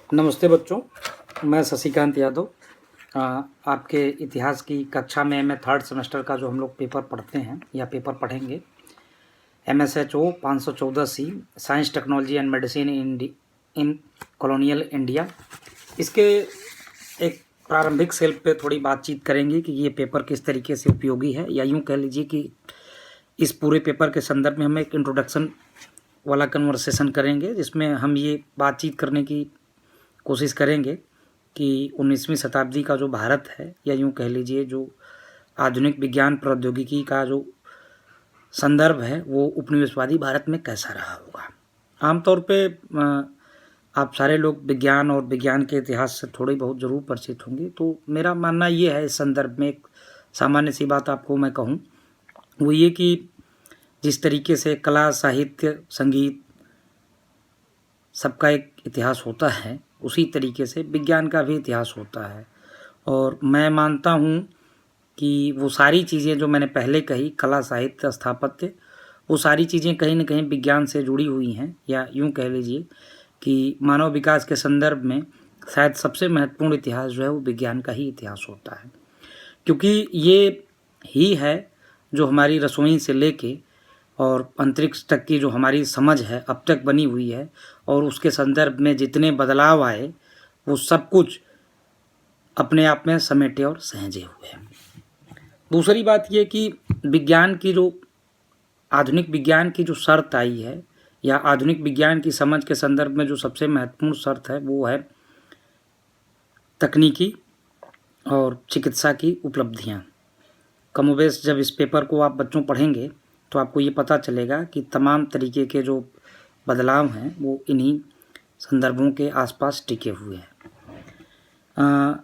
नमस्ते बच्चों, मैं शशिकांत यादव। आपके इतिहास की कक्षा में मैं थर्ड सेमेस्टर का जो हम लोग पेपर पढ़ते हैं या पेपर पढ़ेंगे, MSHO 514C science technology and medicine in colonial India. इसके एक प्रारंभिक सेल पे थोड़ी बातचीत करेंगे कि ये पेपर किस तरीके से उपयोगी है, या यूँ कह लीजिए कि इस पूरे पेपर के संदर्भ में हम एक इंट्रोडक्शन वाला कन्वर्सेशन करेंगे, जिसमें हम ये बातचीत करने की कोशिश करेंगे कि 19वीं शताब्दी का जो भारत है, या यूँ कह लीजिए जो आधुनिक विज्ञान प्रौद्योगिकी का जो संदर्भ है, वो उपनिवेशवादी भारत में कैसा रहा होगा। आमतौर पे आप सारे लोग विज्ञान और विज्ञान के इतिहास से थोड़ी बहुत ज़रूर परिचित होंगे। तो मेरा मानना ये है, इस संदर्भ में एक सामान्य सी बात आपको मैं कहूँ, वो ये कि जिस तरीके से कला, साहित्य, संगीत सबका एक इतिहास होता है, उसी तरीके से विज्ञान का भी इतिहास होता है। और मैं मानता हूँ कि वो सारी चीज़ें जो मैंने पहले कही, कला, साहित्य, स्थापत्य, वो सारी चीज़ें कहीं न कहीं विज्ञान से जुड़ी हुई हैं, या यूँ कह लीजिए कि मानव विकास के संदर्भ में शायद सबसे महत्वपूर्ण इतिहास जो है वो विज्ञान का ही इतिहास होता है। क्योंकि ये ही है जो हमारी रसोई से लेके और अंतरिक्ष तक की जो हमारी समझ है अब तक बनी हुई है, और उसके संदर्भ में जितने बदलाव आए, वो सब कुछ अपने आप में समेटे और सहेजे हुए हैं। दूसरी बात ये कि विज्ञान की जो आधुनिक विज्ञान की जो शर्त आई है, या आधुनिक विज्ञान की समझ के संदर्भ में जो सबसे महत्वपूर्ण शर्त है, वो है तकनीकी और चिकित्सा की उपलब्धियाँ। कमोबेश जब इस पेपर को आप बच्चों पढ़ेंगे तो आपको ये पता चलेगा कि तमाम तरीके के जो बदलाव हैं वो इन्हीं संदर्भों के आसपास टिके हुए हैं।